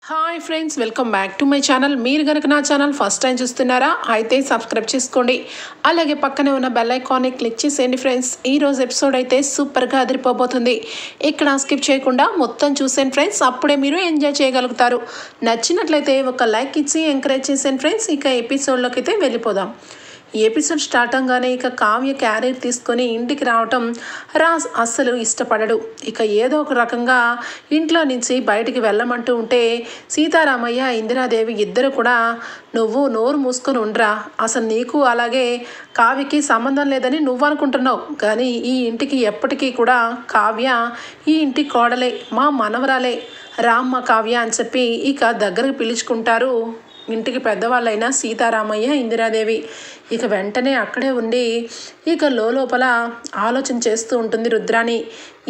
Hi friends, welcome back to my channel. మీరు కనుక నా ఛానల్ ఫస్ట్ టైం చూస్తున్నారా అయితే సబ్స్క్రైబ్ చేసుకోండి. అలాగే పక్కనే ఉన్న బెల్ ఐకాన్ని క్లిక్ చేసేయండి ఫ్రెండ్స్. ఈరోజు ఎపిసోడ్ అయితే సూపర్గా అదిరిపోబోతుంది. ఇక్కడ స్కిప్ చేయకుండా మొత్తం చూసేయండి ఫ్రెండ్స్, అప్పుడే మీరు ఎంజాయ్ చేయగలుగుతారు. నచ్చినట్లయితే ఒక లైక్ ఇచ్చి ఎంకరేజ్ చేసేయండి ఫ్రెండ్స్. ఇక ఎపిసోడ్లోకి అయితే వెళ్ళిపోదాం. ఈ ఎపిసోడ్ స్టార్ట్ అవగానే ఇక కావ్య క్యారియర్ తీసుకొని ఇంటికి రావటం రాజ్ అస్సలు ఇష్టపడడు. ఇక ఏదో ఒక రకంగా ఇంట్లో నుంచి బయటికి వెళ్ళమంటూ ఉంటే సీతారామయ్య ఇందిరాదేవి ఇద్దరు కూడా నువ్వు నోరు మూసుకొని ఉండరా, అసలు నీకు అలాగే కావ్యకి సంబంధం లేదని నువ్వు అనుకుంటున్నావు, కానీ ఈ ఇంటికి ఎప్పటికీ కూడా కావ్య ఈ ఇంటి కోడలే, మా మనవరాలే, రామ్మ కావ్య అని చెప్పి ఇక దగ్గరకు పిలుచుకుంటారు ఇంటికి పెద్దవాళ్ళైన సీతారామయ్య ఇందిరాదేవి. ఇక వెంటనే అక్కడే ఉండి ఇక లోపల ఆలోచన చేస్తూ ఉంటుంది రుద్రాణి.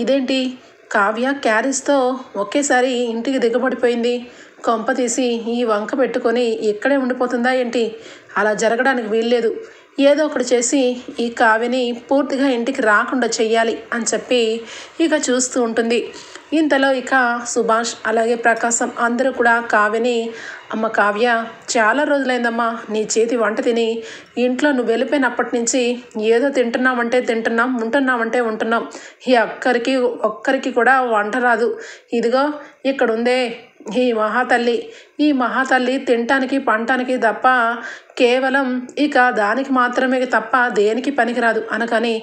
ఇదేంటి కావ్య క్యారేజ్తో ఒకేసారి ఇంటికి దిగబడిపోయింది, కొంప తీసి ఈ వంక పెట్టుకొని ఇక్కడే ఉండిపోతుందా ఏంటి? అలా జరగడానికి వీల్లేదు, ఏదో ఒకటి చేసి ఈ కావ్యని పూర్తిగా ఇంటికి రాకుండా చెయ్యాలి అని చెప్పి ఇక చూస్తూ ఉంటుంది. ఇంతలో ఇక సుభాష్ అలాగే ప్రకాశం అందరూ కూడా కావ్యని, అమ్మ కావ్య, చాలా రోజులైందమ్మా నీ చేతి వంట తిని, ఇంట్లో నువ్వు వెళ్ళిపోయినప్పటి నుంచి ఏదో తింటున్నామంటే తింటున్నాం, ఉంటున్నామంటే ఉంటున్నాం, ఈ ఒక్కరికి కూడా వంట రాదు. ఇదిగో ఇక్కడుందే ఈ మహాతల్లి, ఈ మహాతల్లి తినటానికి పంటానికి తప్ప కేవలం ఇక దానికి మాత్రమే తప్ప దేనికి పనికిరాదు అనగానే,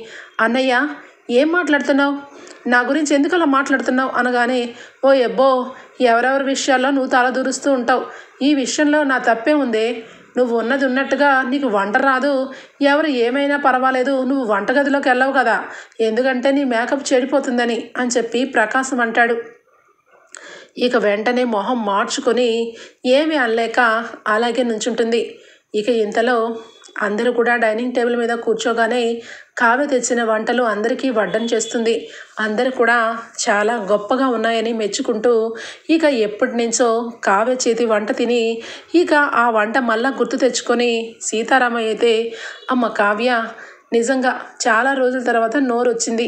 అన్నయ్య ఏం మాట్లాడుతున్నావు, నా గురించి ఎందుకు అలా మాట్లాడుతున్నావు అనగానే, ఓ ఎబ్బో, ఎవరెవరి విషయాల్లో నువ్వు తల దూరుస్తూ ఉంటావు, ఈ విషయంలో నా తప్పే ఉందే, నువ్వు ఉన్నది ఉన్నట్టుగా నీకు వంట రాదు, ఎవరు ఏమైనా పర్వాలేదు, నువ్వు వంటగదిలోకి వెళ్ళవు కదా, ఎందుకంటే నీ మేకప్ చెడిపోతుందని అని చెప్పి ప్రకాశం అంటాడు. ఇక వెంటనే మొహం మార్చుకొని ఏమీ అనలేక అలాగే నుంచుంటుంది. ఇక ఇంతలో అందరూ కూడా డైనింగ్ టేబుల్ మీద కూర్చోగానే కావ్య తెచ్చిన వంటలు అందరికీ వడ్డన చేస్తుంది. అందరూ కూడా చాలా గొప్పగా ఉన్నాయని మెచ్చుకుంటూ ఇక ఎప్పటి నుంచో కావ్య చేతి వంట తిని ఇక ఆ వంట మళ్ళా గుర్తు తెచ్చుకొని సీతారామయ్య అయితే, అమ్మ కావ్య, నిజంగా చాలా రోజుల తర్వాత నోరు వచ్చింది,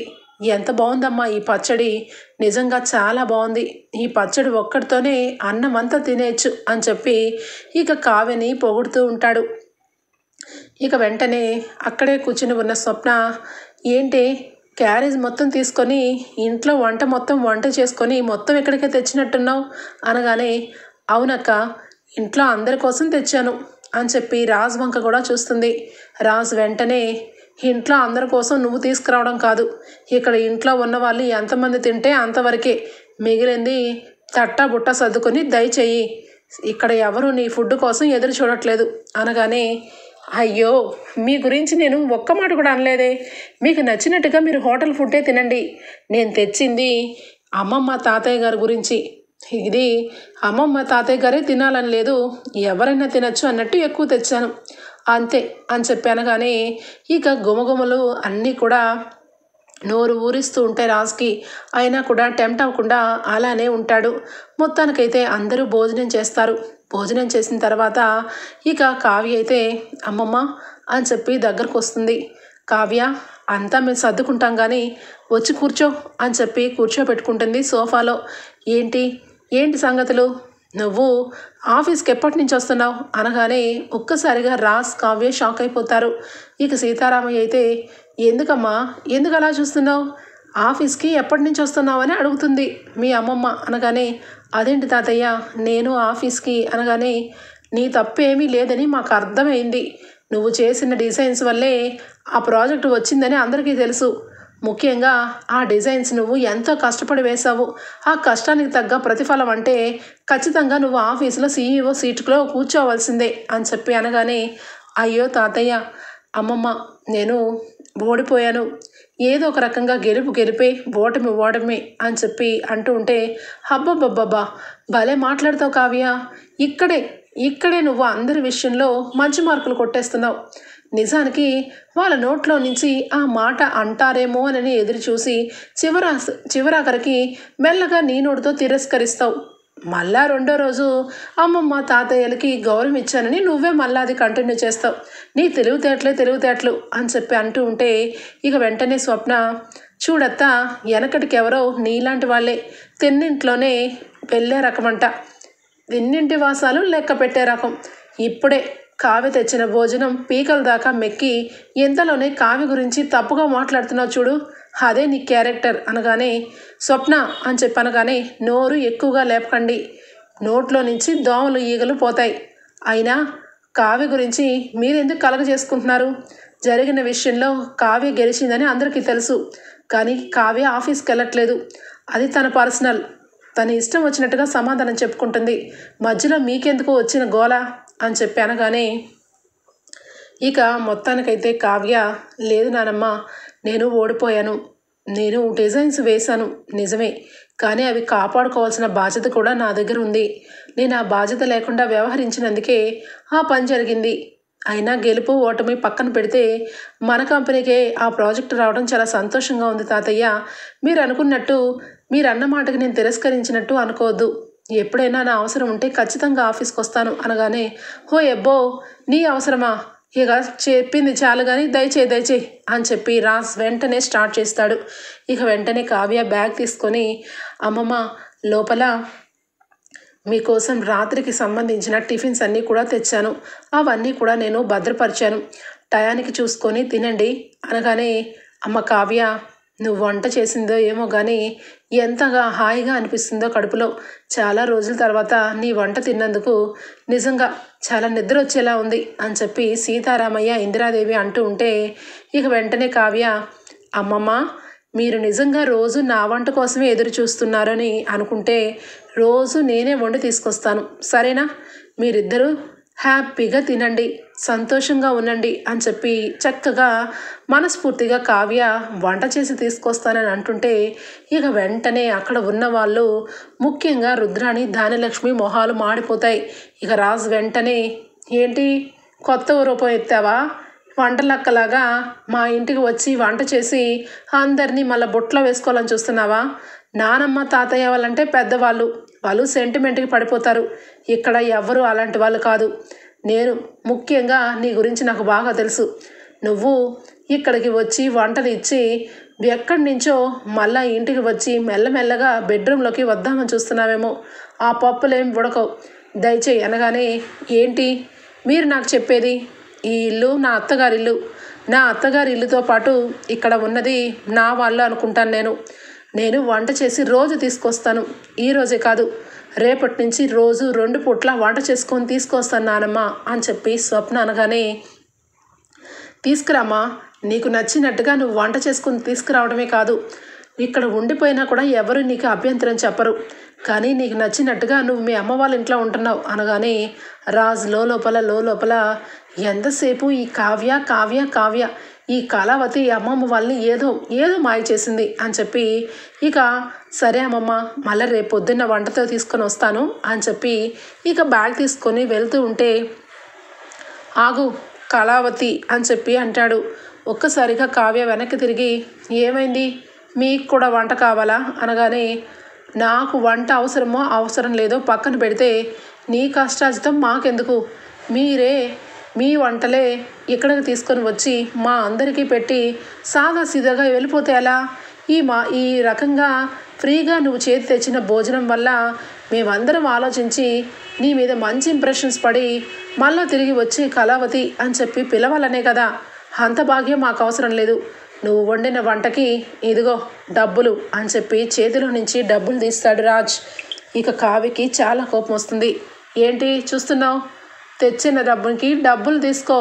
ఎంత బాగుందమ్మా ఈ పచ్చడి, నిజంగా చాలా బాగుంది, ఈ పచ్చడి ఒక్కడితోనే అన్నం అంతా తినేయచ్చు అని చెప్పి ఇక కావ్యని పొగుడుతూ ఉంటాడు. ఇక వెంటనే అక్కడే కూర్చుని ఉన్న స్వప్న, ఏంటి క్యారేజ్ మొత్తం తీసుకొని ఇంట్లో వంట చేసుకొని మొత్తం ఎక్కడికే తెచ్చినట్టున్నావు అనగానే, అవునక్క, ఇంట్లో అందరి కోసం తెచ్చాను అని చెప్పి రాజ్ వంక కూడా చూస్తుంది. రాజ్ వెంటనే, ఇంట్లో అందరి కోసం నువ్వు తీసుకురావడం కాదు, ఇక్కడ ఇంట్లో ఉన్న వాళ్ళు ఎంతమంది తింటే అంతవరకే, మిగిలింది తట్టా బుట్ట సర్దుకొని దయచేయి, ఇక్కడ ఎవరు నీ ఫుడ్ కోసం ఎదురు చూడట్లేదు అనగానే, అయ్యో, మీ గురించి నేను ఒక్క మాట కూడా అనలేదే, మీకు నచ్చినట్టుగా మీరు హోటల్ ఫుడ్డే తినండి, నేను తెచ్చింది అమ్మమ్మ తాతయ్య గారి గురించి, ఇది అమ్మమ్మ తాతయ్య గారే తినాలని లేదు, ఎవరైనా తినచ్చు అన్నట్టు ఎక్కువ తెచ్చాను అంతే అని చెప్పాను. కానీ ఇక గుమగుమలు అన్నీ కూడా నోరు ఊరిస్తూ ఉంటే రాజ్కి, అయినా కూడా టెంప్ట్ అవ్వకుండా అలానే ఉంటాడు. మొత్తానికైతే అందరూ భోజనం చేస్తారు. భోజనం చేసిన తర్వాత ఇక కావ్య అయితే, అమ్మమ్మ అని చెప్పి దగ్గరకు వస్తుంది. కావ్య, అంతా మేము సర్దుకుంటాం కానీ వచ్చి కూర్చో అని చెప్పి కూర్చోబెట్టుకుంటుంది సోఫాలో. ఏంటి సంగతులు, నువ్వు ఆఫీస్కి ఎప్పటి నుంచి వస్తున్నావు అనగానే ఒక్కసారిగా రాజ్ కావ్య షాక్ అయిపోతారు. ఇక సీతారామయ్య అయితే, ఎందుకమ్మా, ఎందుకు అలా చూస్తున్నావు, ఆఫీస్కి ఎప్పటి నుంచి వస్తున్నావు అని అడుగుతుంది మీ అమ్మమ్మ అనగానే, అదేంటి తాతయ్య, నేను ఆఫీస్కి అనగానే, నీ తప్పు ఏమీ లేదని మాకు అర్థమైంది, నువ్వు చేసిన డిజైన్స్ వల్లే ఆ ప్రాజెక్టు వచ్చిందని అందరికీ తెలుసు, ముఖ్యంగా ఆ డిజైన్స్ నువ్వు ఎంతో కష్టపడి వేశావు, ఆ కష్టానికి తగ్గ ప్రతిఫలం అంటే ఖచ్చితంగా నువ్వు ఆఫీసులో CEO సీటులో కూర్చోవలసిందే అని చెప్పి అనగానే, అయ్యో తాతయ్య, అమ్మమ్మ, నేను ఓడిపోయాను, ఏదో ఒక రకంగా గెలిపే, ఓటమి అని చెప్పి అంటూ ఉంటే, హబ్బబ్బబ్బబ్బా, భలే మాట్లాడతావు కావ్య, ఇక్కడే నువ్వు అందరి విషయంలో మంచి మార్కులు కొట్టేస్తున్నావు, నిజానికి వాళ్ళ నోట్లో నుంచి ఆ మాట అంటారేమో అని ఎదురు చూసి చివరాఖరికి మెల్లగా నీ నోటితో తిరస్కరిస్తావు, మళ్ళా రెండో రోజు అమ్మమ్మ తాతయ్యలకి గౌరవం ఇచ్చానని నువ్వే మళ్ళీ అది కంటిన్యూ చేస్తావు, నీ తెలివితేటలు అని చెప్పి అంటూ ఉంటే ఇక వెంటనే స్వప్న, చూడత్తా, వెనకటికి ఎవరో నీలాంటి వాళ్ళే తిన్నింట్లోనే వెళ్ళే రకమంట, ఇన్నింటి వాసాలు లెక్క పెట్టే రకం. ఇప్పుడే కావ్య తెచ్చిన భోజనం పీకల దాకా మెక్కి ఎంతలోనే కావ్య గురించి తప్పుగా మాట్లాడుతున్నావు చూడు, అదే నీ క్యారెక్టర్ అనగానే స్వప్న అని చెప్పనగానే నోరు ఎక్కువగా లేపకండి, నోట్లో నుంచి దోమలు ఈగలు పోతాయి. అయినా కావ్య గురించి మీరెందుకు కలగజేసుకుంటున్నారు? జరిగిన విషయంలో కావ్య గెలిచిందని అందరికీ తెలుసు, కానీ కావ్య ఆఫీస్కి వెళ్ళట్లేదు. అది తన పర్సనల్, తన ఇష్టం వచ్చినట్టుగా సమాధానం చెప్పుకుంటుంది. మధ్యలో మీకెందుకు వచ్చిన గోల అని చెప్పి అనగానే ఇక మొత్తానికైతే కావ్య లేదు నానమ్మ, నేను ఓడిపోయాను, నేను డిజైన్స్ వేశాను నిజమే, కానీ అవి కాపాడుకోవాల్సిన బాధ్యత కూడా నా దగ్గర ఉంది. నేను ఆ బాధ్యత లేకుండా వ్యవహరించినందుకే ఆ పని జరిగింది. అయినా గెలుపు ఓటమి పక్కన పెడితే మన కంపెనీకే ఆ ప్రాజెక్టు రావడం చాలా సంతోషంగా ఉంది తాతయ్య. మీరు అనుకున్నట్టు, మీరు అన్న మాటకి నేను తిరస్కరించినట్టు అనుకోవద్దు. ఎప్పుడైనా నా అవసరం ఉంటే ఖచ్చితంగా ఆఫీస్కి వస్తాను అనగానే హో ఎబ్బో నీ అవసరమా, ఇక చెప్పింది చాలు కానీ దయచేయి అని చెప్పి రాజ్ వెంటనే స్టార్ట్ చేస్తాడు. ఇక వెంటనే కావ్య బ్యాగ్ తీసుకొని అమ్మమ్మ లోపల మీకోసం రాత్రికి సంబంధించిన టిఫిన్స్ అన్నీ కూడా తెచ్చాను, అవన్నీ కూడా నేను భద్రపరిచాను, టయానికి చూసుకొని తినండి అనగానే అమ్మ కావ్య నువ్వు వంట చేసిందో ఏమో కానీ ఎంతగా హాయిగా అనిపిస్తుందో కడుపులో. చాలా రోజుల తర్వాత నీ వంట తిన్నందుకు నిజంగా చాలా నిద్ర వచ్చేలా ఉంది అని చెప్పి సీతారామయ్య ఇందిరాదేవి అంటూ ఉంటే ఇక వెంటనే కావ్య అమ్మమ్మ మీరు నిజంగా రోజు నా వంట కోసమే ఎదురు చూస్తున్నారని అనుకుంటే రోజు నేనే వండి తీసుకొస్తాను, సరేనా? మీరిద్దరూ హ్యాపీగా తినండి, సంతోషంగా ఉండండి అని చెప్పి చక్కగా మనస్ఫూర్తిగా కావ్య వంట చేసి తీసుకొస్తానని అంటుంటే ఇక వెంటనే అక్కడ ఉన్న వాళ్ళు ముఖ్యంగా రుద్రాణి ధాన్యలక్ష్మి మొహాలు మాడిపోతాయి. ఇక రాజు వెంటనే ఏంటి కొత్త రూపం ఎత్తావా, వంటలక్కలాగా మా ఇంటికి వచ్చి వంట చేసి అందరినీ మళ్ళీ బొట్లో వేసుకోవాలని చూస్తున్నావా? నానమ్మ తాతయ్య వాళ్ళంటే పెద్దవాళ్ళు, వాళ్ళు సెంటిమెంట్కి పడిపోతారు. ఇక్కడ ఎవ్వరూ అలాంటి వాళ్ళు కాదు. నేను ముఖ్యంగా నీ గురించి నాకు బాగా తెలుసు. నువ్వు ఇక్కడికి వచ్చి వంటలు ఇచ్చి ఎక్కడి నుంచో మళ్ళా ఇంటికి వచ్చి మెల్లమెల్లగా బెడ్రూమ్లోకి వద్దామని చూస్తున్నావేమో. ఆ పప్పులేం ఉడకవు, దయచేయి అనగానే ఏంటి మీరు నాకు చెప్పేది? ఈ ఇల్లు నా అత్తగారి ఇల్లు, నా అత్తగారి ఇల్లుతో పాటు ఇక్కడ ఉన్నది నా వాళ్ళు అనుకుంటాను. నేను వంట చేసి రోజు తీసుకొస్తాను, ఈరోజే కాదు రేపటి నుంచి రోజు 2 పూట్ల వంట చేసుకొని తీసుకొస్తాను నానమ్మ అని చెప్పి స్వప్న అనగానే తీసుకురామ్మా, నీకు నచ్చినట్టుగా నువ్వు వంట చేసుకొని తీసుకురావడమే కాదు, ఇక్కడ ఉండిపోయినా కూడా ఎవరు నీకు అభ్యంతరం చెప్పరు, కానీ నీకు నచ్చినట్టుగా నువ్వు మీ అమ్మ వాళ్ళ ఇంట్లో ఉంటున్నావు అనగానే రాజ్ లోపల ఎంతసేపు ఈ కావ్య ఈ కళావతి అమ్మమ్మ వాళ్ళని ఏదో మాయ చేసింది అని చెప్పి ఇక సరే అమ్మమ్మ మళ్ళీ రేపు పొద్దున్న వంటతో తీసుకొని వస్తాను అని చెప్పి ఇక బ్యాగ్ తీసుకొని వెళ్తూ ఉంటే ఆగు కళావతి అని చెప్పి అంటాడు. ఒక్కసారిగా కావ్య వెనక్కి తిరిగి ఏమైంది, మీకు కూడా వంట కావాలా అనగానే నాకు వంట అవసరం లేదో పక్కన పెడితే నీ కష్టాజితం మాకెందుకు, మీరే మీ వంటలే ఇక్కడికి తీసుకొని వచ్చి మా అందరికీ పెట్టి సాదా సీదాగా వెళ్ళిపోతే ఎలా? ఈ రకంగా ఫ్రీగా నువ్వు చేతి తెచ్చిన భోజనం వల్ల మేమందరం ఆలోచించి నీ మీద మంచి ఇంప్రెషన్స్ పడి మళ్ళీ తిరిగి వచ్చి కళావతి అని చెప్పి పిలవాలనే కదా, అంత భాగ్యం మాకు అవసరం లేదు. నువ్వు వండిన వంటకి ఇదిగో డబ్బులు అని చెప్పి చేతిలో నుంచి డబ్బులు తీస్తాడు రాజ్. ఇక కావ్యకి చాలా కోపం వస్తుంది. ఏంటి చూస్తున్నావు, తెచ్చిన డబ్బుకి డబ్బులు తీసుకో,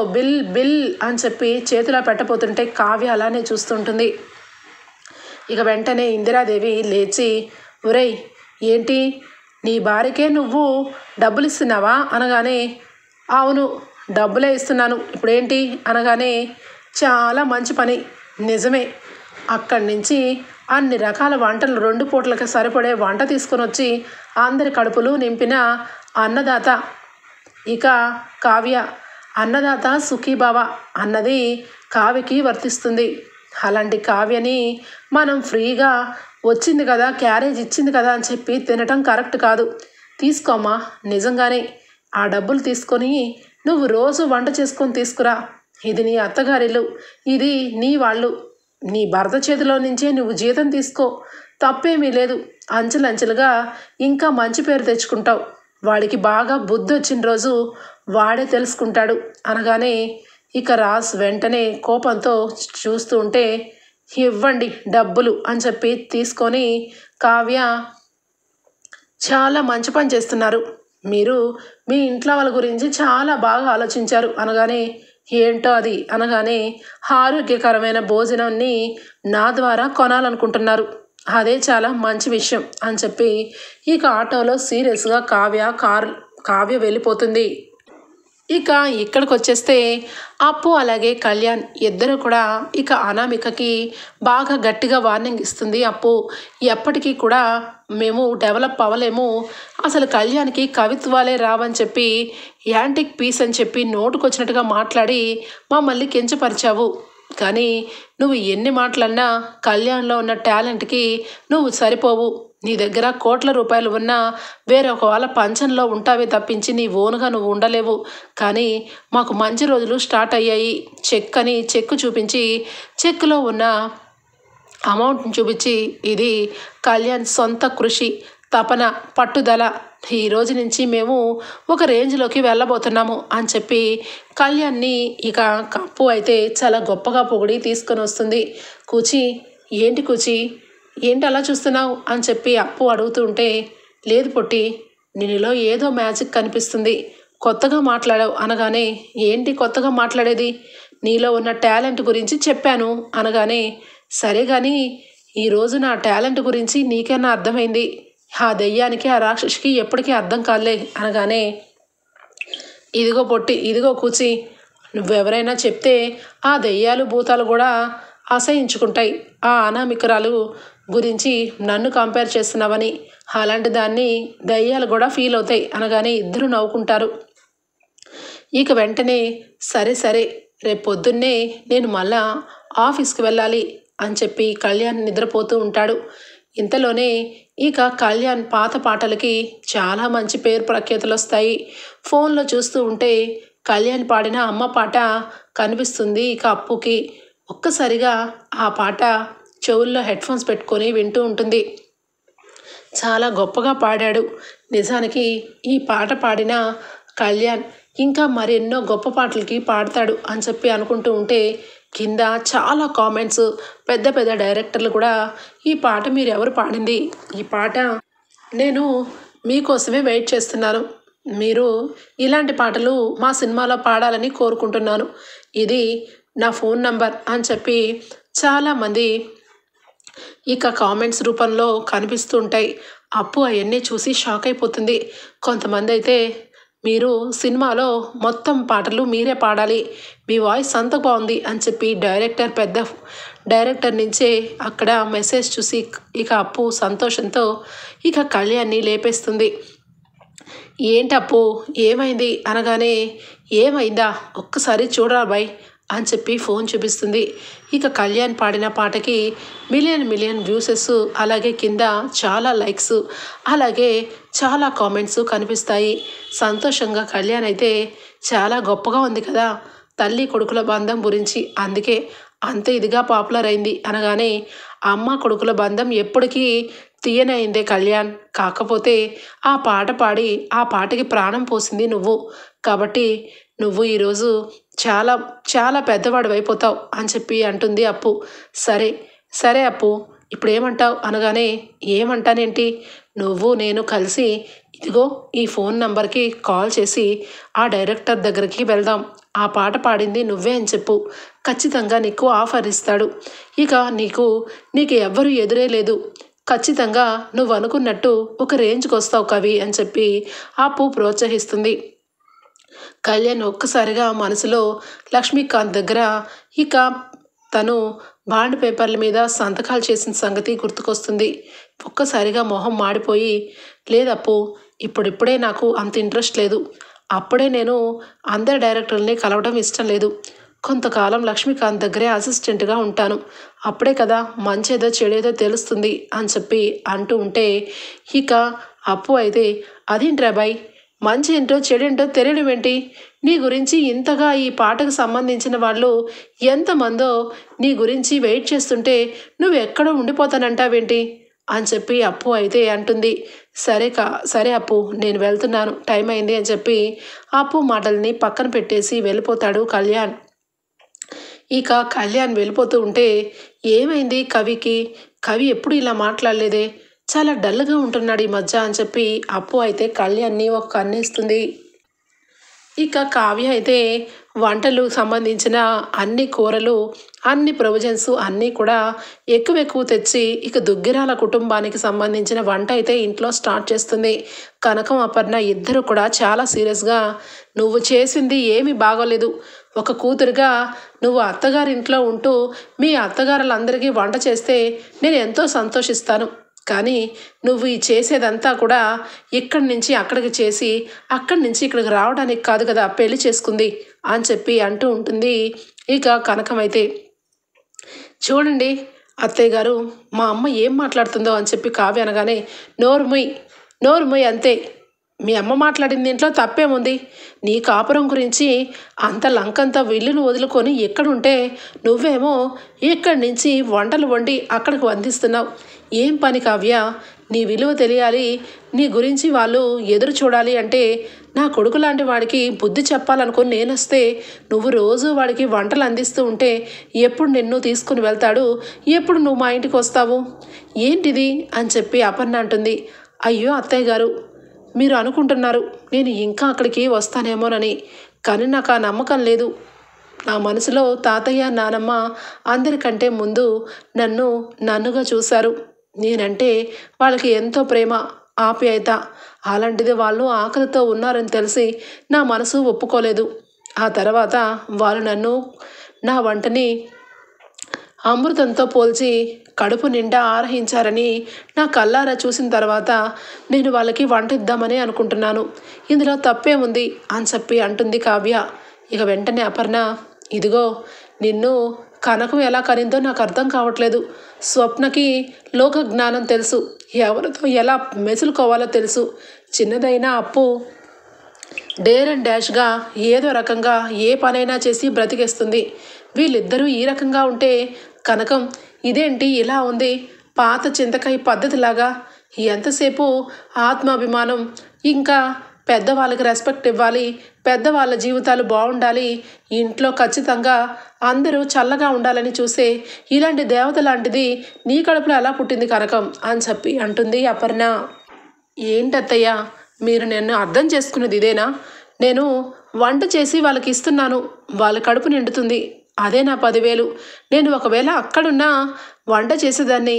బిల్ అని చెప్పి చేతిలో పెట్టబోతుంటే కావ్య అలానే చూస్తుంటుంది. ఇక వెంటనే ఇందిరాదేవి లేచి ఒరేయ్ ఏంటి నీ భార్యకే నువ్వు డబ్బులు ఇస్తున్నావా అనగానే అవును డబ్బులే ఇస్తున్నాను, ఇప్పుడేంటి అనగానే చాలా మంచి పని, నిజమే. అక్కడి నుంచి అన్ని రకాల వంటలు 2 పూటలకి సరిపడే వంట తీసుకొని వచ్చి అందరి కడుపులు నింపిన అన్నదాత ఇక కావ్య. అన్నదాత సుఖీభావ అన్నది కావ్యకి వర్తిస్తుంది. అలాంటి కావ్యని మనం ఫ్రీగా వచ్చింది కదా, క్యారేజ్ ఇచ్చింది కదా అని చెప్పి తినటం కరెక్ట్ కాదు. తీసుకోమ్మా, నిజంగానే ఆ డబ్బులు తీసుకొని నువ్వు రోజు వంట చేసుకొని తీసుకురా. ఇది నీ అత్తగారిల్లు, ఇది నీ వాళ్ళు, నీ భర్త చేతిలో నుంచే నువ్వు జీతం తీసుకో, తప్పేమీ లేదు. అంచెలంచెలుగా ఇంకా మంచి పేరు తెచ్చుకుంటావు. వాడికి బాగా బుద్ధి వచ్చిన రోజు వాడే తెలుసుకుంటాడు అనగానే ఇక రాజ్ వెంటనే కోపంతో చూస్తూ ఉంటే ఇవ్వండి డబ్బులు అని చెప్పి తీసుకొని కావ్య చాలా మంచి పని చేస్తున్నారు, మీరు మీ ఇంట్లో వాళ్ళ గురించి చాలా బాగా ఆలోచించారు అనగానే ఏంటో అది అనగానే ఆరోగ్యకరమైన భోజనాన్ని నా ద్వారా కొనాలనుకుంటున్నారు, అదే చాలా మంచి విషయం అని చెప్పి ఇక ఆటోలో సీరియస్గా కావ్య వెళ్ళిపోతుంది. ఇక ఇక్కడికి వచ్చేస్తే అప్పు అలాగే కళ్యాణ్ ఇద్దరు కూడా ఇక అనామికకి బాగా గట్టిగా వార్నింగ్ ఇస్తుంది. అప్పు ఎప్పటికీ కూడా మేము డెవలప్ అవ్వలేము, అసలు కళ్యాణ్కి కవిత్వాలే రావని చెప్పి యాంటిక్ పీస్ అని చెప్పి నోటుకొచ్చినట్టుగా మాట్లాడి మమ్మల్ని కించపరిచావు, కానీ నువ్వు ఎన్ని మాటలన్నా కళ్యాణ్లో ఉన్న టాలెంట్కి నువ్వు సరిపోవు, నీ దగ్గర కోట్ల రూపాయలు ఉన్నా వేరొక వాళ్ళ పంచంలో ఉంటావే తప్పించి నీ ఓనుగా నువ్వు ఉండలేవు, కానీ మాకు మంచి రోజులు స్టార్ట్ అయ్యాయి, చెక్కు చూపించి చెక్కులో ఉన్న అమౌంట్ని చూపించి ఇది కళ్యాణ్ సొంత కృషి తపన పట్టుదల, ఈ రోజు నుంచి మేము ఒక రేంజ్లోకి వెళ్ళబోతున్నాము అని చెప్పి కళ్యాణ్ని ఇక కప్పు అయితే చాలా గొప్పగా పొగిడి తీసుకొని వస్తుంది. కూచి ఏంటి అలా చూస్తున్నావు అని చెప్పి అప్పు అడుగుతూ ఉంటే లేదు పొట్టి, నీలో ఏదో మ్యాజిక్ కనిపిస్తుంది, కొత్తగా మాట్లాడావు అనగానే ఏంటి కొత్తగా మాట్లాడేది, నీలో ఉన్న టాలెంట్ గురించి చెప్పాను అనగానే సరే కానీ ఈరోజు నా టాలెంట్ గురించి నీకైనా అర్థమైంది, ఆ దెయ్యానికి ఆ రాక్షసికి ఎప్పటికీ అర్థం కాలే అనగానే ఇదిగో పొట్టి ఇదిగో కూచి, నువ్వెవరైనా చెప్తే ఆ దెయ్యాలు భూతాలు కూడా అసహించుకుంటాయి, ఆ అనామికరాలు గురించి నన్ను కంపేర్ చేస్తున్నావని, అలాంటి దాన్ని దయ్యాలు కూడా ఫీల్ అవుతాయి అనగానే ఇద్దరు నవ్వుకుంటారు. ఇక వెంటనే సరే రేపు పొద్దున్నే నేను మళ్ళా ఆఫీస్కి వెళ్ళాలి అని చెప్పి కళ్యాణ్ నిద్రపోతూ ఉంటాడు. ఇంతలోనే ఇక కళ్యాణ్ పాత పాటలకి చాలా మంచి పేరు ప్రఖ్యాతులు వస్తాయి. ఫోన్లో చూస్తూ ఉంటే కళ్యాణ్ పాడిన అమ్మ పాట కనిపిస్తుంది ఇక అప్పుకి. ఒక్కసారిగా ఆ పాట చెవుల్లో హెడ్ఫోన్స్ పెట్టుకొని వింటూ ఉంటుంది. చాలా గొప్పగా పాడాడు, నిజానికి ఈ పాట పాడిన కళ్యాణ్ ఇంకా మరెన్నో గొప్ప పాటలకి పాడతాడు అని చెప్పి అనుకుంటూ ఉంటే కింద చాలా కామెంట్స్, పెద్ద పెద్ద డైరెక్టర్లు కూడా ఈ పాట మీరు ఎవరు పాడింది, ఈ పాట నేను మీకోసమే వెయిట్ చేస్తున్నాను, మీరు ఇలాంటి పాటలు మా సినిమాలో పాడాలని కోరుకుంటున్నాను, ఇది నా ఫోన్ నంబర్ అని చెప్పి చాలామంది ఇక కామెంట్స్ రూపంలో కనిపిస్తూ ఉంటాయి. అప్పు అవన్నీ చూసి షాక్ అయిపోతుంది. కొంతమంది అయితే మీరు సినిమాలో మొత్తం పాటలు మీరే పాడాలి, మీ వాయిస్ అంత బాగుంది అని చెప్పి పెద్ద డైరెక్టర్ నుంచే అక్కడ మెసేజ్ చూసి ఇక అప్పు సంతోషంతో ఇక కళ్యాణ్ని లేపేస్తుంది. ఏంటప్పు ఏమైంది అనగానే ఏమైందా ఒక్కసారి చూడరా బాయ్ అని చెప్పి ఫోన్ చూపిస్తుంది. ఇక కళ్యాణ్ పాడిన పాటకి మిలియన్ వ్యూసెస్, అలాగే కింద చాలా లైక్స్, అలాగే చాలా కామెంట్స్ కనిపిస్తాయి. సంతోషంగా కళ్యాణ్ అయితే చాలా గొప్పగా ఉంది కదా తల్లి కొడుకుల బంధం గురించి, అందుకే అంత ఇదిగా పాపులర్ అయింది అనగానే అమ్మ కొడుకుల బంధం ఎప్పటికీ తీయనైందే కళ్యాణ్, కాకపోతే ఆ పాట పాడి ఆ పాటకి ప్రాణం పోసింది నువ్వు, కాబట్టి నువ్వు ఈరోజు చాలా చాలా పెద్దవాడు అయిపోతావు అని చెప్పి అంటుంది అప్పు. సరే అప్పు ఇప్పుడు ఏమంటావు అనగానే ఏమంటానేంటి, నువ్వు నేను కలిసి ఇదిగో ఈ ఫోన్ నంబర్కి కాల్ చేసి ఆ డైరెక్టర్ దగ్గరికి వెళ్దాం, ఆ పాట పాడింది నువ్వే అని చెప్పు, ఖచ్చితంగా నీకు ఆఫర్ ఇస్తాడు, ఇక నీకు ఎవ్వరూ ఎదురే లేదు, ఖచ్చితంగా నువ్వు అనుకున్నట్టు ఒక రేంజ్కి వస్తావు కవి అని చెప్పి అప్పు ప్రోత్సహిస్తుంది. కళ్యాణ్ ఒక్కసారిగా మనసులో లక్ష్మీకాంత్ దగ్గర ఇక తను బాండ్ పేపర్ల మీద సంతకాలు చేసిన సంగతి గుర్తుకొస్తుంది. ఒక్కసారిగా మొహం మాడిపోయి లేదప్పు ఇప్పుడిప్పుడే నాకు అంత ఇంట్రెస్ట్ లేదు, అప్పుడే నేను అందరి డైరెక్టర్ని కలవడం ఇష్టం లేదు, కొంతకాలం లక్ష్మీకాంత్ దగ్గరే అసిస్టెంట్గా ఉంటాను, అప్పుడే కదా మంచేదో చెడేదో తెలుస్తుంది అని చెప్పి అంటూ ఉంటే ఇక అప్పు అయితే అదేంట్రా బాయ్ మంచి ఏంటో చెడేంటో తెలియడం ఏంటి, నీ గురించి ఇంతగా ఈ పాటకు సంబంధించిన వాళ్ళు ఎంతమందో నీ గురించి వెయిట్ చేస్తుంటే నువ్వు ఎక్కడో ఉండిపోతానంటావేంటి అని చెప్పి అప్పు అయితే అంటుంది. సరే అప్పు, నేను వెళ్తున్నాను, టైం అయింది అని చెప్పి అప్పు మాటల్ని పక్కన పెట్టేసి వెళ్ళిపోతాడు కళ్యాణ్. ఇక కళ్యాణ్ వెళ్ళిపోతూ ఉంటే ఏమైంది కవికి, కవి ఎప్పుడు ఇలా మాట్లాడలేదే, చాలా డల్గా ఉంటున్నాడు ఈ మధ్య అని చెప్పి అప్పు అయితే కళ్యాణ్ని ఒక కన్నేస్తుంది. ఇక కావ్య అయితే వంటలు సంబంధించిన అన్ని కూరలు, అన్ని ప్రొవిజన్స్ అన్నీ కూడా ఎక్కువ తెచ్చి ఇక దుగ్గిరాల కుటుంబానికి సంబంధించిన వంట అయితే ఇంట్లో స్టార్ట్ చేస్తుంది. కనకం అపర్ణ ఇద్దరు కూడా చాలా సీరియస్గా, నువ్వు చేసింది ఏమీ బాగోలేదు, ఒక కూతురుగా నువ్వు అత్తగారింట్లో ఉంటూ మీ అత్తగారులందరికీ వంట చేస్తే నేను ఎంతో సంతోషిస్తాను, కానీ నువ్వు ఈ చేసేదంతా కూడా ఇక్కడి నుంచి అక్కడికి చేసి అక్కడి నుంచి ఇక్కడికి రావడానికి కాదు కదా పెళ్లి చేసుకుంది అని చెప్పి అంటూ ఉంటుంది. ఇక కనకమైతే, చూడండి అత్తయ్య గారు, మా అమ్మ ఏం మాట్లాడుతుందో అని చెప్పి కావ్య అనగానే, నోరు మొయ్ అంతే, మీ అమ్మ మాట్లాడిన దీంట్లో తప్పేముంది, నీ కాపురం గురించి అంత లంకంతా విల్లును వదులుకొని ఎక్కడుంటే నువ్వేమో ఇక్కడి నుంచి వంటలు వండి అక్కడికి వందిస్తున్నావు, ఏం పని కావ్య, నీ విలువ తెలియాలి, నీ గురించి వాళ్ళు ఎదురు చూడాలి అంటే నా కొడుకు లాంటి వాడికి బుద్ధి చెప్పాలనుకుని నేనొస్తే నువ్వు రోజు వాడికి వంటలు అందిస్తూ ఉంటే ఎప్పుడు నిన్ను తీసుకుని వెళ్తాడు, ఎప్పుడు నువ్వు మా ఇంటికి వస్తావు, ఏంటిది అని చెప్పి అపర్ణ అంటుంది. అయ్యో అత్తయ్య గారు, మీరు అనుకుంటున్నారు నేను ఇంకా అక్కడికి వస్తానేమోనని, కానీ నాకు ఆ నమ్మకం లేదు. నా మనసులో తాతయ్య నానమ్మ అందరికంటే ముందు నన్నుగా చూశారు, నేనంటే వాళ్ళకి ఎంతో ప్రేమ ఆప్యాయత, అలాంటిది వాళ్ళు ఆకలితో ఉన్నారని తెలిసి నా మనసు ఒప్పుకోలేదు. ఆ తర్వాత వాళ్ళు నా వంటని అమృతంతో పోల్చి కడుపు నిండా ఆరహించారని నా కళ్ళారా చూసిన తర్వాత నేను వాళ్ళకి వంట ఇద్దామని అనుకుంటున్నాను, ఇందులో తప్పే ఉంది అని చెప్పి అంటుంది కావ్య. ఇక వెంటనే అపర్ణ, ఇదిగో నిన్ను కనకం ఎలా కనిందో నాకు అర్థం కావట్లేదు, స్వప్నకి లోక జ్ఞానం తెలుసు, ఎవరితో ఎలా మెసులుకోవాలో తెలుసు, చిన్నదైనా అప్పు డేర్ అండ్ డాష్గా ఏదో రకంగా ఏ పనైనా చేసి బ్రతికేస్తుంది, వీళ్ళిద్దరూ ఈ రకంగా ఉంటే కనకం ఇదేంటి ఇలా ఉంది, పాత చింతకాయ పద్ధతిలాగా, ఎంతసేపు ఆత్మాభిమానం, ఇంకా పెద్దవాళ్ళకి రెస్పెక్ట్ ఇవ్వాలి, పెద్దవాళ్ళ జీవితాలు బాగుండాలి, ఇంట్లో ఖచ్చితంగా అందరూ చల్లగా ఉండాలని చూసే ఇలాంటి దేవత లాంటిది నీ కడుపులో ఎలా పుట్టింది కనకం అని చెప్పి అంటుంది అపర్ణ. ఏంటత్తయ్య, మీరు నన్ను అర్థం చేసుకున్నది ఇదేనా, నేను వంట చేసి వాళ్ళకి ఇస్తున్నాను, వాళ్ళ కడుపు నిండుతుంది, అదే నా 10,000, నేను ఒకవేళ అక్కడున్నా వంట చేసేదాన్ని,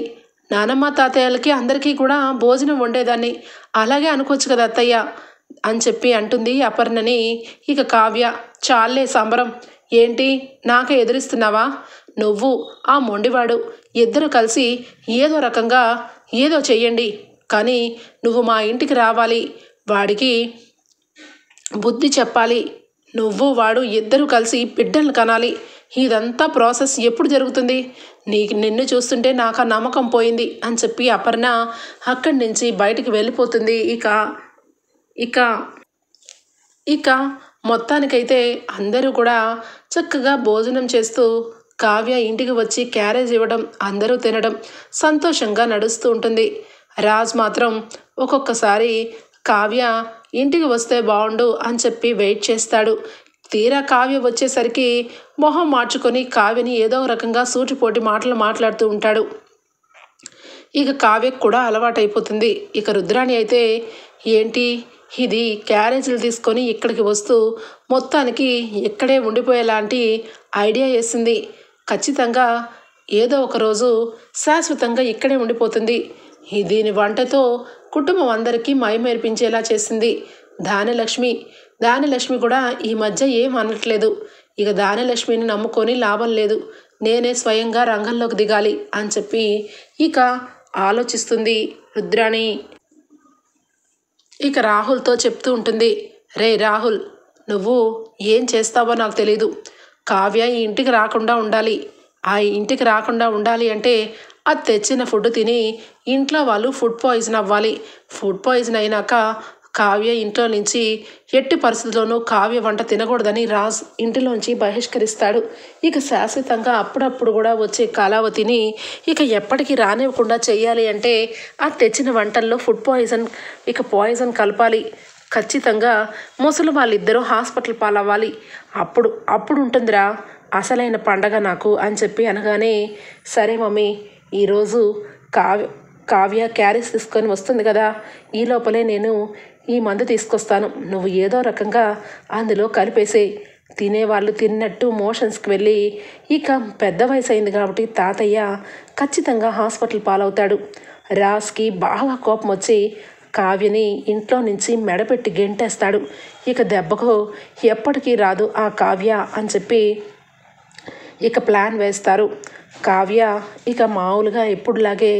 నానమ్మ తాతయ్యలకి అందరికీ కూడా భోజనం వండేదాన్ని, అలాగే అనుకోవచ్చు కదా అత్తయ్య అని చెప్పి అంటుంది అపర్ణని. ఇక కావ్య, చాలే సంబరం, ఏంటి నాకే ఎదురిస్తున్నావా, నువ్వు ఆ మొండివాడు ఇద్దరు కలిసి ఏదో రకంగా ఏదో చెయ్యండి, కానీ నువ్వు మా ఇంటికి రావాలి, వాడికి బుద్ధి చెప్పాలి, నువ్వు వాడు ఇద్దరు కలిసి బిడ్డలు కనాలి, ఇదంతా ప్రాసెస్ ఎప్పుడు జరుగుతుంది, నిన్ను చూస్తుంటే నాకు ఆ నమ్మకం పోయింది అని చెప్పి అపర్ణ అక్కడి నుంచి బయటికి వెళ్ళిపోతుంది. ఇక మొత్తానికైతే అందరూ కూడా చక్కగా భోజనం చేస్తూ కావ్య ఇంటికి వచ్చి క్యారేజ్ ఇవ్వడం, అందరూ తినడం సంతోషంగా నడుస్తూ ఉంటుంది. రాజ్ మాత్రం ఒక్కొక్కసారి కావ్య ఇంటికి వస్తే బాగుండు అని చెప్పి వెయిట్ చేస్తాడు. తీరా కావ్య వచ్చేసరికి మొహం మార్చుకొని కావ్యని ఏదో రకంగా సూటిపోటి మాటలు మాట్లాడుతూ ఉంటాడు. ఇక కావ్యకు కూడా అలవాటైపోతుంది. ఇక రుద్రాణి అయితే, ఏంటి ఇది క్యారేజీలు తీసుకొని ఇక్కడికి వస్తూ మొత్తానికి ఇక్కడే ఉండిపోయేలాంటి ఐడియా వేసింది, ఖచ్చితంగా ఏదో ఒకరోజు శాశ్వతంగా ఇక్కడే ఉండిపోతుంది, దీని వంటతో కుటుంబం అందరికీ మైమేర్పించేలా చేసింది దానిలక్ష్మి కూడా ఈ మధ్య ఏం అనట్లేదు, ఇక దానిలక్ష్మిని నమ్ముకొని లాభం లేదు, నేనే స్వయంగా రంగంలోకి దిగాలి అని చెప్పి ఇక ఆలోచిస్తుంది రుద్రాణి. ఇక రాహుల్తో చెప్తూ ఉంటుంది, రే రాహుల్, నువ్వు ఏం చేస్తావో నాకు తెలీదు, కావ్య ఈ ఇంటికి రాకుండా ఉండాలి, ఆ ఇంటికి రాకుండా ఉండాలి అంటే అది తెచ్చిన ఫుడ్ తిని ఇంట్లో వాళ్ళు ఫుడ్ పాయిజన్ అవ్వాలి, ఫుడ్ పాయిజన్ అయినాక కావ్య ఇంట్లో నుంచి ఎట్టి పరిస్థితుల్లోనూ కావ్య వంట తినకూడదని రాజ్ ఇంటిలోంచి బహిష్కరిస్తాడు. ఇక శాశ్వతంగా అప్పుడప్పుడు కూడా వచ్చే కళావతిని ఇక ఎప్పటికీ రానివ్వకుండా చేయాలి అంటే ఆ తెచ్చిన వంటల్లో ఫుడ్ పాయిజన్ కలపాలి. ఖచ్చితంగా ముసలి వాళ్ళిద్దరూ హాస్పిటల్ పాలవ్వాలి. అప్పుడు ఉంటుందిరా అసలైన పండగ నాకు అని చెప్పి అనగానే, సరే మమ్మీ, ఈరోజు కావ్య క్యారేజ్ తీసుకొని వస్తుంది కదా, ఈ లోపలే నేను ఈ మందు తీసుకొస్తాను, నువ్వు ఏదో రకంగా అందులో కలిపేసే. తినేవాళ్ళు తిన్నట్టు మోషన్స్కి వెళ్ళి ఇక పెద్ద వయసు అయింది కాబట్టి తాతయ్య ఖచ్చితంగా హాస్పిటల్ పాలవుతాడు. రాజ్కి బాగా కోపం వచ్చి కావ్యని ఇంట్లో నుంచి మెడపెట్టి గెంటేస్తాడు. ఇక దెబ్బకు ఎప్పటికీ రాదు ఆ కావ్య అని చెప్పి ఇక ప్లాన్ వేస్తారు. కావ్య ఇక మామూలుగా ఎప్పుడులాగే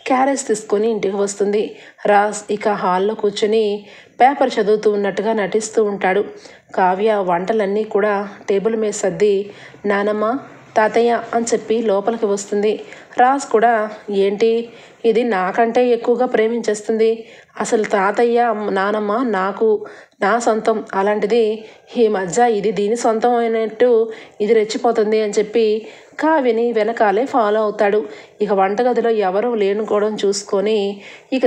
క్యారేజ్ తీసుకొని ఇంటికి వస్తుంది. రాజ్ ఇక హాల్లో కూర్చొని పేపర్ చదువుతూ ఉన్నట్టుగా నటిస్తూ ఉంటాడు. కావ్య వంటలన్నీ కూడా టేబుల్ మీద సర్ది నానమ్మ, తాతయ్య అని చెప్పి లోపలికి వస్తుంది. రాజ్ కూడా ఏంటి ఇది నాకంటే ఎక్కువగా ప్రేమించేస్తుంది, అసలు తాతయ్య నానమ్మ నా సొంతం, అలాంటిది ఈ మధ్య ఇది దీని సొంతం అయినట్టు ఇది రెచ్చిపోతుంది అని చెప్పి కావ్యని వెనకాలే ఫాలో అవుతాడు. ఇక వంటగదిలో ఎవరూ లేనుకోవడం చూసుకొని ఇక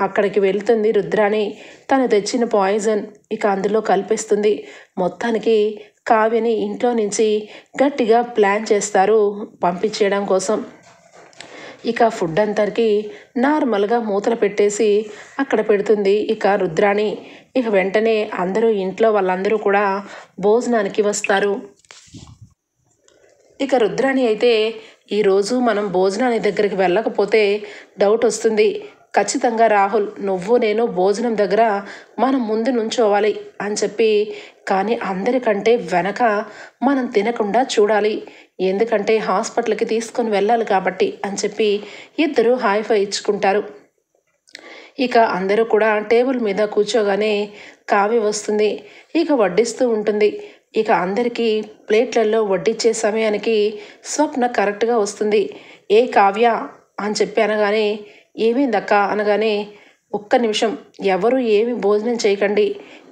అక్కడికి వెళ్తుంది రుద్రాణి. తను తెచ్చిన పాయిజన్ ఇక అందులో కలిపేస్తుంది. మొత్తానికి కావ్యని ఇంట్లో నుంచి గట్టిగా ప్లాన్ చేస్తారు పంపించేయడం కోసం. ఇక ఫుడ్ అంతరికి నార్మల్గా మూతలు పెట్టేసి అక్కడ పెడుతుంది ఇక రుద్రాణి. ఇక వెంటనే ఇంట్లో వాళ్ళందరూ కూడా భోజనానికి వస్తారు. ఇక రుద్రాణి అయితే ఈరోజు మనం భోజనానికి దగ్గరికి వెళ్ళకపోతే డౌట్ వస్తుంది, ఖచ్చితంగా రాహుల్ నువ్వు నేను భోజనం దగ్గర మనం ముందు నుంచోవాలి అని చెప్పి, కానీ అందరికంటే వెనక మనం తినకుండా చూడాలి, ఎందుకంటే హాస్పిటల్కి తీసుకొని వెళ్ళాలి కాబట్టి అని చెప్పి ఇద్దరు హైఫై ఇచ్చుకుంటారు. ఇక అందరూ కూడా టేబుల్ మీద కూర్చోగానే కావ్య వస్తుంది. ఇక వడ్డిస్తూ ఉంటుంది. ఇక అందరికీ ప్లేట్లలో వడ్డించే సమయానికి స్వప్న కరెక్ట్గా వస్తుంది. ఏ కావ్య అని చెప్పి అనగానే, ఏమైందక్క అనగానే, ఒక్క నిమిషం ఎవరు ఏమి భోజనం చేయకండి,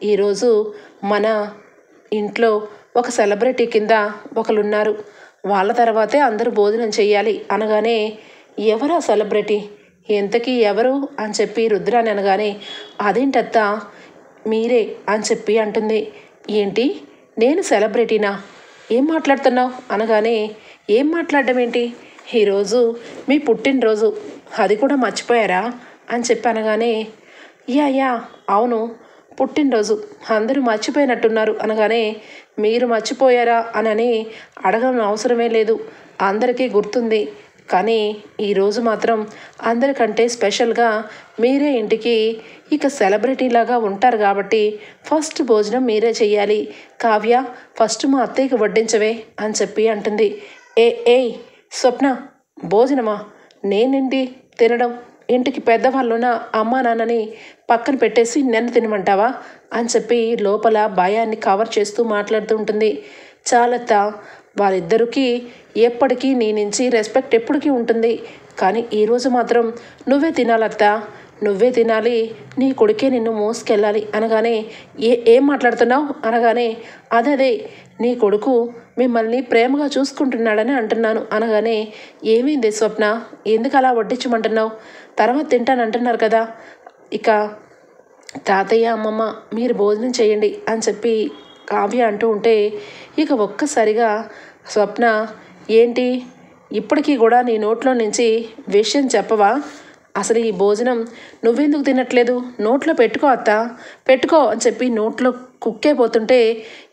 ఈరోజు మన ఇంట్లో ఒక సెలబ్రిటీ కింద ఒకరున్నారు, వాళ్ళ తర్వాతే అందరూ భోజనం చేయాలి అనగానే, ఎవరా సెలబ్రిటీ, ఎంతకీ ఎవరు అని చెప్పి రుద్రాని అనగానే, అదేంటత్త మీరే అని చెప్పి అంటుంది. ఏంటి నేను సెలబ్రిటీనా, ఏం మాట్లాడుతున్నావు అనగానే, ఏం మాట్లాడడం ఏంటి, ఈరోజు మీ పుట్టినరోజు, అది కూడా మర్చిపోయారా అని చెప్పి అనగానే, యా అవును పుట్టినరోజు, అందరూ మర్చిపోయినట్టున్నారు అనగానే, మీరు మర్చిపోయారా అని అడగడం అవసరమే లేదు, అందరికీ గుర్తుంది, కానీ ఈరోజు మాత్రం అందరికంటే స్పెషల్గా మీరే ఇంటికి ఇక సెలబ్రిటీలాగా ఉంటారు కాబట్టి ఫస్ట్ భోజనం మీరే చెయ్యాలి, కావ్య ఫస్ట్ మా అత్తయ్యకి వడ్డించవే అని చెప్పి అంటుంది. ఏయ్ స్వప్న, భోజనమా, నేనేంటి తినడం, ఇంటికి పెద్దవాళ్ళున్న అమ్మా నాన్నని పక్కన పెట్టేసి నన్ను తినమంటావా అని చెప్పి లోపల భయాన్ని కవర్ చేస్తూ మాట్లాడుతూ ఉంటుంది. చాలత్త, వాళ్ళిద్దరికీ ఎప్పటికీ నీ నుంచి రెస్పెక్ట్ ఎప్పటికీ ఉంటుంది, కానీ ఈరోజు మాత్రం నువ్వే తినాలత్తా, నువ్వే తినాలి, నీ కొడుకే నిన్ను మోసుకెళ్ళాలి అనగానే, ఏం మాట్లాడుతున్నావు అనగానే, అదే నీ కొడుకు మిమ్మల్ని ప్రేమగా చూసుకుంటున్నాడని అంటున్నాను అనగానే, ఏమైంది స్వప్న, ఎందుకు అలా వడ్డించమంటున్నావు, తర్వాత తింటానంటున్నారు కదా, ఇక తాతయ్య అమ్మమ్మ మీరు భోజనం చేయండి అని చెప్పి కావ్య అంటూ ఉంటే, ఇక ఒక్కసారిగా స్వప్న, ఏంటి ఇప్పటికీ కూడా నీ నోట్లో నుంచి విషయం చెప్పవా, అసలు ఈ భోజనం నువ్వెందుకు తినట్లేదు, నోట్లో పెట్టుకో అత్త, పెట్టుకో అని చెప్పి నోట్లో కుక్కేపోతుంటే,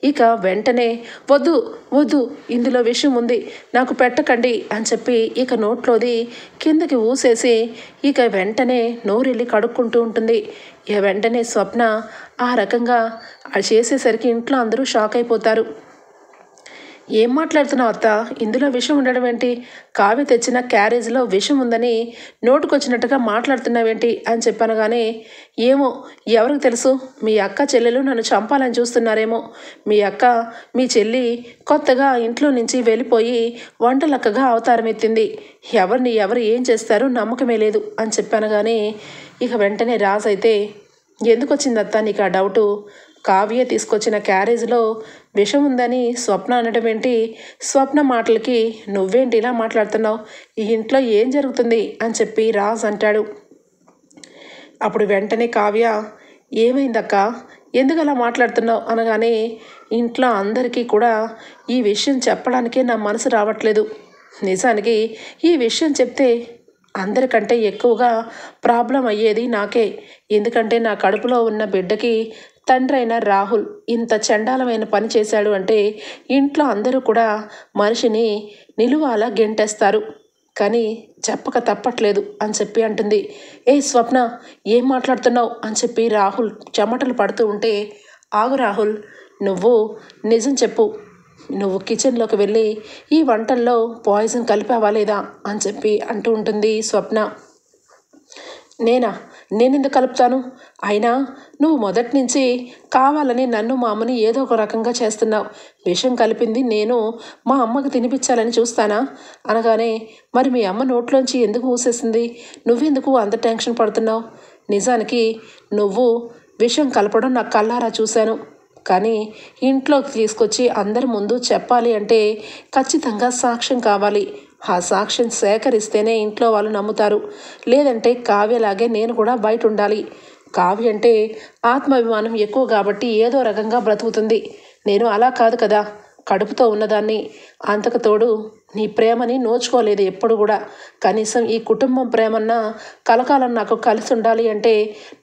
ఇక వెంటనే వద్దు ఇందులో విషయం ఉంది, నాకు పెట్టకండి అని చెప్పి ఇక నోట్లోది కిందకి ఊసేసి ఇక వెంటనే నోరెళ్ళి కడుక్కుంటూ ఉంటుంది. ఇక వెంటనే స్వప్న ఆ రకంగా చేసేసరికి ఇంట్లో అందరూ షాక్ అయిపోతారు. ఏం మాట్లాడుతున్నావు అత్త, ఇందులో విషం ఉండడం ఏంటి, కావ్య తెచ్చిన క్యారేజ్లో విషం ఉందని నోటుకొచ్చినట్టుగా మాట్లాడుతున్నావేంటి అని చెప్పనగానే, ఏమో ఎవరికి తెలుసు, మీ అక్క చెల్లెలు నన్ను చంపాలని చూస్తున్నారేమో, మీ చెల్లి కొత్తగా ఇంట్లో నుంచి వెళ్ళిపోయి వంటలక్కగా అవతారం ఎత్తింది, ఎవరు ఏం చేస్తారో నమ్మకమే లేదు అని చెప్పనగానే, ఇక వెంటనే రాజ్ అయితే, ఎందుకు వచ్చిందత్తా నీకు ఆ డౌటు? కావ్య తీసుకొచ్చిన క్యారేజ్లో విషం ఉందని స్వప్న అనడం ఏంటి? స్వప్న మాటలకి నువ్వేంటి ఇలా మాట్లాడుతున్నావు? ఈ ఇంట్లో ఏం జరుగుతుంది అని చెప్పి రాజ్ అంటాడు. అప్పుడు వెంటనే కావ్య, ఏమైందక్క, ఎందుకు అలా మాట్లాడుతున్నావు అనగానే, ఇంట్లో అందరికీ కూడా ఈ విషయం చెప్పడానికే నా మనసు రావట్లేదు. నిజానికి ఈ విషయం చెప్తే అందరికంటే ఎక్కువగా ప్రాబ్లం అయ్యేది నాకే. ఎందుకంటే నా కడుపులో ఉన్న బిడ్డకి తండ్రి అయిన రాహుల్ ఇంత చండాలమైన పని చేశాడు అంటే ఇంట్లో అందరూ కూడా మనిషిని నిలువాల గెంటేస్తారు. కానీ చెప్పక తప్పట్లేదు అని చెప్పి అంటుంది. ఏ స్వప్న, ఏం మాట్లాడుతున్నావు అని చెప్పి రాహుల్ చెమటలు పడుతూ ఉంటే, ఆగు రాహుల్, నువ్వు నిజం చెప్పు. నువ్వు కిచెన్లోకి వెళ్ళి ఈ వంటల్లో పాయిజన్ కలిపావా లేదా అని చెప్పి అంటూ ఉంటుంది స్వప్న. నేనెందుకు కలుపుతాను? అయినా నువ్వు మొదటి నుంచి కావాలని నన్ను మా అమ్మని ఏదో ఒక రకంగా చేస్తున్నావు. విషం కలిపింది నేను మా అమ్మకు తినిపించాలని చూస్తానా అనగానే, మరి మీ అమ్మ నోట్లోంచి ఎందుకు ఊసేసింది? నువ్వెందుకు అంత టెన్షన్ పడుతున్నావు? నిజానికి నువ్వు విషం కలపడం నా కళ్ళారా చూశాను. కానీ ఇంట్లోకి తీసుకొచ్చి అందరి ముందు చెప్పాలి అంటే ఖచ్చితంగా సాక్ష్యం కావాలి. ఆ సాక్ష్యం సేకరిస్తేనే ఇంట్లో వాళ్ళు నమ్ముతారు. లేదంటే కావ్యలాగే నేను కూడా బయట ఉండాలి. కావ్య అంటే ఆత్మాభిమానం ఎక్కువ కాబట్టి ఏదో రకంగా బ్రతుకుతుంది. నేను అలా కాదు కదా, కడుపుతో ఉన్నదాన్ని. అంతకు తోడు నీ ప్రేమని నోచుకోలేదు ఎప్పుడు కూడా. కనీసం ఈ కుటుంబం ప్రేమన్నా కలకాలం నాకు కలిసి ఉండాలి అంటే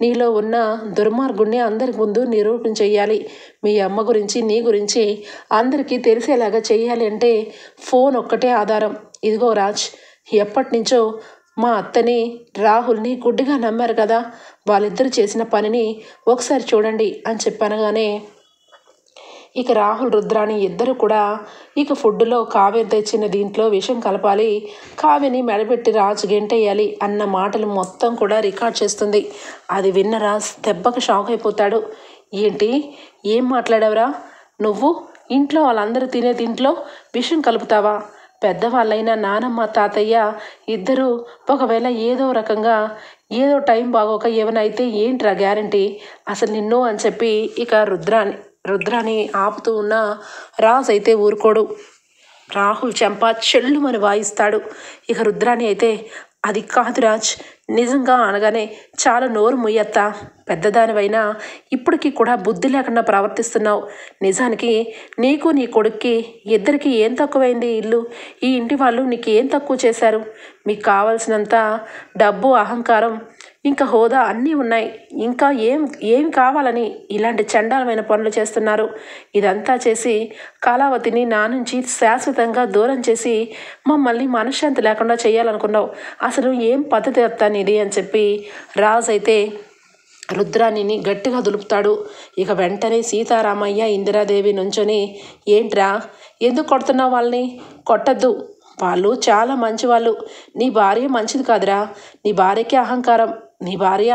నీలో ఉన్న దుర్మార్గుణ్ణి అందరి ముందు నిరూపించేయాలి. మీ అమ్మ గురించి నీ గురించి అందరికీ తెలిసేలాగా చేయాలి అంటే ఫోన్ ఒక్కటే ఆధారం. ఇదిగో రాజ్, ఎప్పటి నుంచో మా అత్తని రాహుల్ని గుడ్డిగా నమ్మారు కదా, వాళ్ళిద్దరు చేసిన పనిని ఒకసారి చూడండి అని చెప్పనగానే, ఇక రాహుల్ రుద్రాణి ఇద్దరు కూడా ఇక ఫుడ్లో కావ్య తెచ్చిన దీంట్లో విషం కలపాలి, కావ్యని మెడబెట్టి రాజు గెంటేయాలి అన్న మాటలు మొత్తం కూడా రికార్డ్ చేస్తుంది. అది విన్న రాజ్ దెబ్బకి షాక్ అయిపోతాడు. ఏంటి, ఏం మాట్లాడావురా నువ్వు? ఇంట్లో వాళ్ళందరూ తినే దీంట్లో విషం కలుపుతావా? పెద్దవాళ్ళైన నానమ్మ తాతయ్య ఇద్దరూ ఒకవేళ ఏదో రకంగా ఏదో టైం బాగోక ఏమైనా అయితే ఏంట్రా గ్యారంటీ? అసలు నిన్ను అని చెప్పి ఇక రుద్రాని ఆపుతూ ఉన్న రాజ్ అయితే ఊరుకోడు. రాహుల్ చెంప చెల్లుమని వాయిస్తాడు. ఇక రుద్రాని అయితే, అది కాదు రాజ్, నిజంగా అనగానే, చాలా నోరు ముయ్యత్తా, పెద్దదానివైనా ఇప్పటికీ కూడా బుద్ధి లేకుండా ప్రవర్తిస్తున్నావు. నిజానికి నీకు నీ కొడుక్కి ఇద్దరికి ఏం తక్కువైంది? ఇల్లు, ఈ ఇంటి వాళ్ళు నీకు ఏం తక్కువ చేశారు? మీకు కావాల్సినంత డబ్బు, అహంకారం, ఇంకా హోదా అన్నీ ఉన్నాయి. ఇంకా ఏమి కావాలని ఇలాంటి చండాలమైన పనులు చేస్తున్నారు? ఇదంతా చేసి కళావతిని నా నుంచి శాశ్వతంగా దూరం చేసి మమ్మల్ని మనశ్శాంతి లేకుండా చేయాలనుకున్నావు. అసలు ఏం పద్ధతి వస్తానిది అని చెప్పి రాజ్ అయితే రుద్రాణిని గట్టిగా దులుపుతాడు. ఇక వెంటనే సీతారామయ్య, ఇందిరాదేవి నుంచొని, ఏంట్రా, ఎందుకు కొడుతున్నావు వాళ్ళని? కొట్టద్దు, వాళ్ళు చాలా మంచివాళ్ళు. నీ భార్య మంచిది కాదురా, నీ భార్యకి అహంకారం. నీ భార్య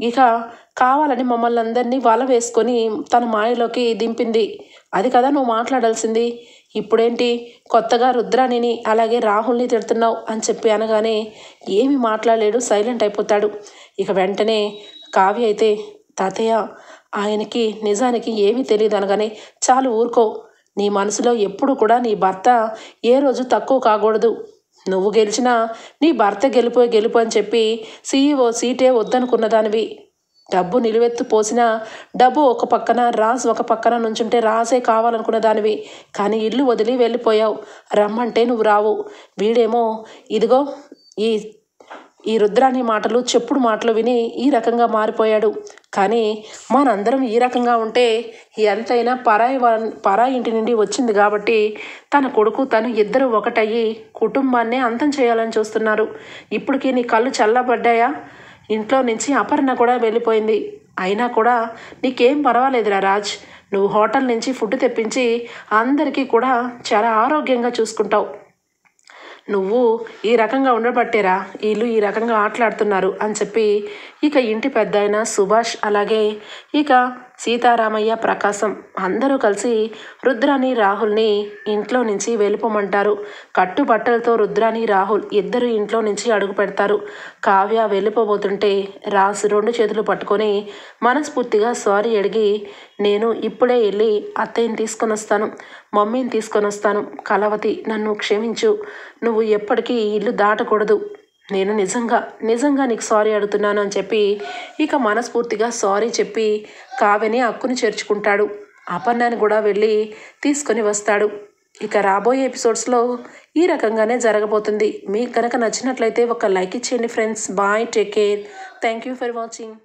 ఇక కావాలని మమ్మల్ని అందరినీ వల వేసుకొని తన మాయలోకి దింపింది. అది కదా నువ్వు మాట్లాడాల్సింది. ఇప్పుడేంటి కొత్తగా రుద్రాణిని అలాగే రాహుల్ని తిడుతున్నావు అని చెప్పి అనగానే ఏమి మాట్లాడలేడు, సైలెంట్ అయిపోతాడు. ఇక వెంటనే కావ్య అయితే, తాతయ్య, ఆయనకి నిజానికి ఏమీ తెలియదు అనగానే, చాలు ఊరుకో. నీ మనసులో ఎప్పుడు కూడా నీ భర్త ఏ రోజు తక్కువ కాకూడదు. నువ్వు గెలిచినా నీ భర్త గెలుపు అని చెప్పి CEO సీటే వద్దనుకున్నదానివి. డబ్బు నిలువెత్తు పోసినా డబ్బు ఒక పక్కన, రాజు ఒక పక్కన నుంచుంటే రాజే కావాలనుకున్న దానివి. కానీ ఇల్లు వదిలి వెళ్ళిపోయావు. రమ్మంటే నువ్వు రావు. వీడేమో ఇదిగో ఈ రుద్రాణి మాటలు, చెప్పుడు మాటలు విని ఈ రకంగా మారిపోయాడు. కానీ మనందరం ఈ రకంగా ఉంటే ఎంతైనా పరాయి ఇంటి నుండి వచ్చింది కాబట్టి తన కొడుకు తను ఇద్దరు ఒకటయ్యి కుటుంబాన్ని అంతం చేయాలని చూస్తున్నారు. ఇప్పటికీ నీ కళ్ళు చల్లబడ్డాయా? ఇంట్లో నుంచి అపర్ణ కూడా వెళ్ళిపోయింది. అయినా కూడా నీకేం పర్వాలేదురా రాజ్. నువ్వు హోటల్ నుంచి ఫుడ్ తెప్పించి అందరికీ కూడా చాలా ఆరోగ్యంగా చూసుకుంటావు. నువ్వు ఈ రకంగా ఉండబట్టేరా వీళ్ళు ఈ రకంగా ఆటలాడుతున్నారు అని చెప్పి ఇక ఇంటి పెద్ద అయిన సుభాష్ అలాగే ఇక సీతారామయ్య, ప్రకాశం అందరూ కలిసి రుద్రాని, రాహుల్ని ఇంట్లో నుంచి వెళ్ళిపోమంటారు. కట్టుబట్టలతో రుద్రాని, రాహుల్ ఇద్దరు ఇంట్లో నుంచి అడుగు పెడతారు. కావ్య వెళ్ళిపోబోతుంటే రాజ్ 2 చేతులు పట్టుకొని మనస్ఫూర్తిగా సారీ అడిగి, నేను ఇప్పుడే వెళ్ళి అత్తయ్యని తీసుకొని వస్తాను, మమ్మీని తీసుకొని వస్తాను, కలవతి నన్ను క్షమించు, నువ్వు ఎప్పటికీ ఈ ఇల్లు దాటకూడదు, నేను నిజంగా నీకు సారీ అడుగుతున్నాను అని చెప్పి ఇక మనస్ఫూర్తిగా సారీ చెప్పి కావ్యని అక్కుని చేర్చుకుంటాడు. అపర్ణని కూడా వెళ్ళి తీసుకొని వస్తాడు. ఇక రాబోయే ఎపిసోడ్స్లో ఈ రకంగానే జరగబోతుంది. మీకు కనుక నచ్చినట్లయితే ఒక లైక్ ఇచ్చేయండి friends. Bye, take care, thank you for watching.